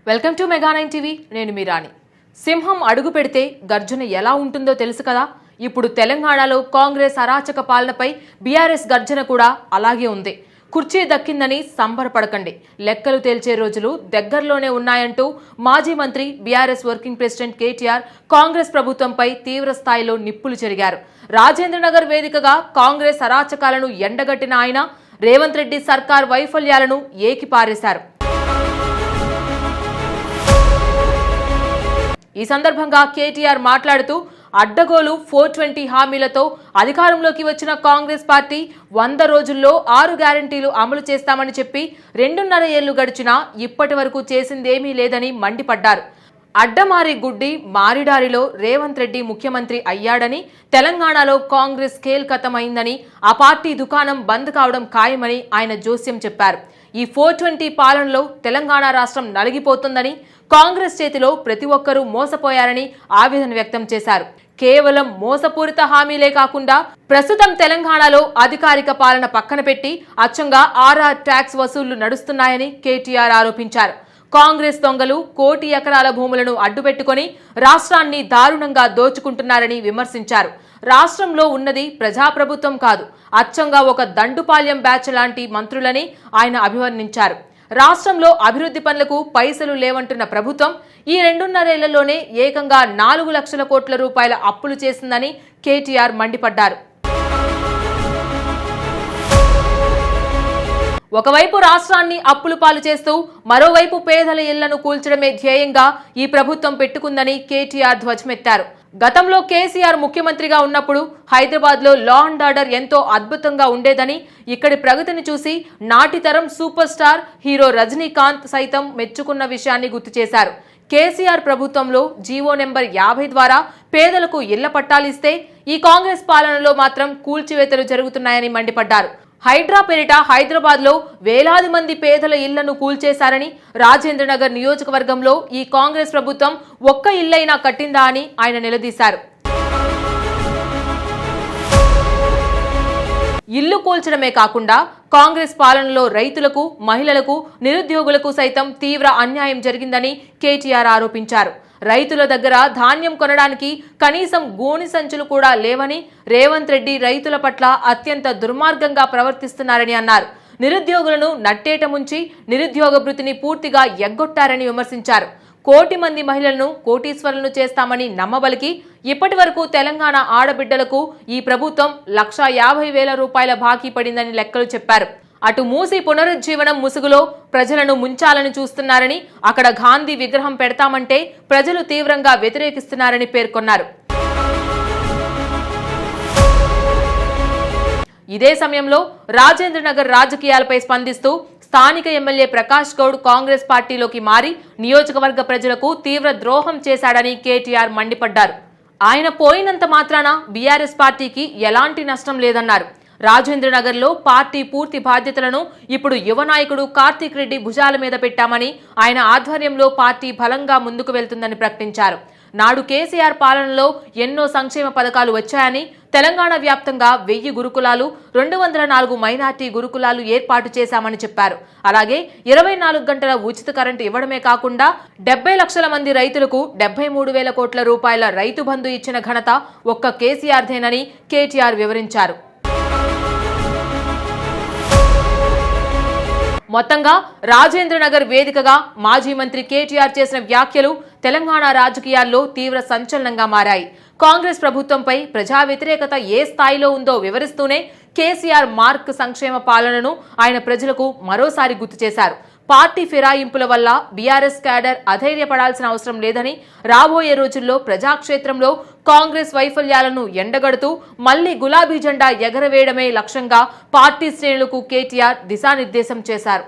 Welcome to మెగా9 TV. నేను మీ రాణి. సింహం అడుగు పెడితే గర్జన ఎలా ఉంటుందో తెలుసు కదా. ఇప్పుడు తెలంగాణలో కాంగ్రెస్ అరాచక పాలనపై బీఆర్ఎస్ గర్జన కూడా అలాగే ఉంది. కుర్చీ దక్కిందని సంబరపడకండి, లెక్కలు తేల్చే రోజులు దగ్గరలోనే ఉన్నాయంటూ మాజీ మంత్రి BRS working president KTR Congress ప్రభుత్వంపై తీవ్ర స్థాయిలో నిప్పులు చెరిగారు. రాజేంద్రనగర్ వేదికగా కాంగ్రెస్ అరాచకాలను ఎండగట్టిన ఆయన రేవంత్ రెడ్డి సర్కార్ వైఫల్యాలను ఏకిపారేశారు. ఈ సందర్భంగా కేటీఆర్ మాట్లాడుతూ అడ్డగోలు 420 హామీలతో అధికారంలోకి వచ్చిన కాంగ్రెస్ పార్టీ 100 రోజుల్లో 6 గ్యారంటీలు అమలు చేస్తామని చెప్పి 2.5 ఏళ్లు గడిచినా ఇప్పటి వరకు చేసిందేమీ లేదని మండిపడ్డారు. అడ్డమారి గుడ్డి మారిడారిలో రేవంత్ రెడ్డి ముఖ్యమంత్రి అయ్యాడని, తెలంగాణలో కాంగ్రెస్ ఖేల్ఖతమైందని, ఆ పార్టీ దుకాణం బంద్ కావడం ఖాయమని ఆయన జోస్యం చెప్పారు. ఈ 420 పాలనలో తెలంగాణ రాష్ట్రం నలిగిపోతుందని, కాంగ్రెస్ చేతిలో ప్రతి ఒక్కరూ మోసపోయారని ఆవేదన వ్యక్తం చేశారు. కేవలం మోసపూరిత హామీలే కాకుండా ప్రస్తుతం తెలంగాణలో అధికారిక పాలన పక్కన పెట్టి అచ్చంగా ఆర్ఆర్ ట్యాక్స్ వసూళ్లు నడుస్తున్నాయని కేటీఆర్ ఆరోపించారు. కాంగ్రెస్ దొంగలు 1 కోటి ఎకరాల భూములను అడ్డుపెట్టుకుని రాష్ట్రాన్ని దారుణంగా దోచుకుంటున్నారని విమర్శించారు. రాష్ట్రంలో ఉన్నది ప్రజాప్రభుత్వం కాదు, అచ్చంగా ఒక దండుపాల్యం బ్యాచ్ లాంటి మంత్రులని ఆయన అభివర్ణించారు. రాష్ట్రంలో అభివృద్ధి పనులకు పైసలు లేవంటున్న ప్రభుత్వం ఈ 2.5 ఏళ్లలోనే ఏకంగా 4 లక్షల కోట్ల రూపాయల అప్పులు చేసిందని కేటీఆర్ మండిపడ్డారు. ఒకవైపు రాష్ట్రాన్ని అప్పులు పాలు చేస్తూ మరోవైపు పేదల ఇళ్లను కూల్చడమే ధ్యేయంగా ఈ ప్రభుత్వం పెట్టుకుందని కేటీఆర్ ధ్వజమెత్తారు. గతంలో కేసీఆర్ ముఖ్యమంత్రిగా ఉన్నప్పుడు హైదరాబాద్లో లా అండ్ ఆర్డర్ ఎంతో అద్భుతంగా ఉండేదని, ఇక్కడి ప్రగతిని చూసి నాటి తరం సూపర్ స్టార్ హీరో రజనీకాంత్ సైతం మెచ్చుకున్న విషయాన్ని గుర్తు చేశారు. కేసీఆర్ ప్రభుత్వంలో జీవో నెంబర్ 50 ద్వారా పేదలకు ఇళ్ల పట్టాలిస్తే ఈ కాంగ్రెస్ పాలనలో మాత్రం కూల్చివేతలు జరుగుతున్నాయని మండిపడ్డారు. హైడ్రా పేరిట హైదరాబాద్లో వేలాది మంది పేదల ఇళ్లను కూల్చేశారని, రాజేంద్రనగర్ నియోజకవర్గంలో ఈ కాంగ్రెస్ ప్రభుత్వం ఒక్క ఇల్లైనా కట్టిందా అని ఆయన నిలదీశారు. ఇల్లు కూల్చడమే కాకుండా కాంగ్రెస్ పాలనలో రైతులకు, మహిళలకు, నిరుద్యోగులకు సైతం తీవ్ర అన్యాయం జరిగిందని కేటీఆర్ ఆరోపించారు. రైతుల దగ్గర ధాన్యం కొనడానికి కనీసం గోని సంచులు కూడా లేవని, రేవంత్ రెడ్డి రైతుల పట్ల అత్యంత దుర్మార్గంగా ప్రవర్తిస్తున్నారని అన్నారు. నిరుద్యోగులను నట్టేట ముంచి నిరుద్యోగ భృతిని పూర్తిగా ఎగ్గొట్టారని విమర్శించారు. 1 కోటి మంది మహిళలను కోటీశ్వరులను చేస్తామని నమ్మబలికి ఇప్పటి వరకు తెలంగాణ ఆడబిడ్డలకు ఈ ప్రభుత్వం 1,50,000 రూపాయల బాకీ పడిందని లెక్కలు చెప్పారు. అటు మూసి పునరుజ్జీవనం ముసుగులో ప్రజలను ముంచాలని చూస్తున్నారని, అక్కడ గాంధీ విగ్రహం పెడతామంటే ప్రజలు తీవ్రంగా వ్యతిరేకిస్తున్నారని పేర్కొన్నారు. ఇదే సమయంలో రాజేంద్రనగర్ రాజకీయాలపై స్పందిస్తూ స్థానిక ఎమ్మెల్యే ప్రకాష్ గౌడ్ కాంగ్రెస్ పార్టీలోకి మారి నియోజకవర్గ ప్రజలకు తీవ్ర ద్రోహం చేశాడని కేటీఆర్ మండిపడ్డారు. ఆయన పోయినంత మాత్రాన బీఆర్ఎస్ పార్టీకి ఎలాంటి నష్టం లేదన్నారు. రాజేంద్రనగర్లో పార్టీ పూర్తి బాధ్యతలను ఇప్పుడు యువ నాయకుడు కార్తీక్ రెడ్డి భుజాల మీద పెట్టామని, ఆయన ఆధ్వర్యంలో పార్టీ బలంగా ముందుకు వెళ్తుందని ప్రకటించారు. నాడు కేసీఆర్ పాలనలో ఎన్నో సంక్షేమ పథకాలు వచ్చాయని, తెలంగాణ వ్యాప్తంగా 1000 గురుకులాలు, 204 మైనార్టీ గురుకులాలు ఏర్పాటు చేశామని చెప్పారు. అలాగే 24 గంటల ఉచిత కరెంటు ఇవ్వడమే కాకుండా 70 లక్షల మంది రైతులకు 73,000 కోట్ల రూపాయల రైతు బంధు ఇచ్చిన ఘనత ఒక్క కేసీఆర్దేనని కేటీఆర్ వివరించారు. మొత్తంగా రాజేంద్రనగర్ వేదికగా మాజీ మంత్రి కేటీఆర్ చేసిన వ్యాఖ్యలు తెలంగాణ రాజకీయాల్లో తీవ్ర సంచలనంగా మారాయి. కాంగ్రెస్ ప్రభుత్వంపై ప్రజా వ్యతిరేకత ఏ స్థాయిలో ఉందో వివరిస్తూనే కేసీఆర్ మార్క్ సంక్షేమ పాలనను ఆయన ప్రజలకు మరోసారి గుర్తు చేశారు. పార్టీ ఫిరాయింపుల వల్ల బీఆర్ఎస్ క్యాడర్ అధైర్యపడాల్సిన అవసరం లేదని, రాబోయే రోజుల్లో ప్రజాక్షేత్రంలో కాంగ్రెస్ వైఫల్యాలను ఎండగడుతూ మళ్లీ గులాబీ జెండా ఎగరవేయడమే లక్ష్యంగా పార్టీ శ్రేణులకు కేటీఆర్ దిశానిర్దేశం చేశారు.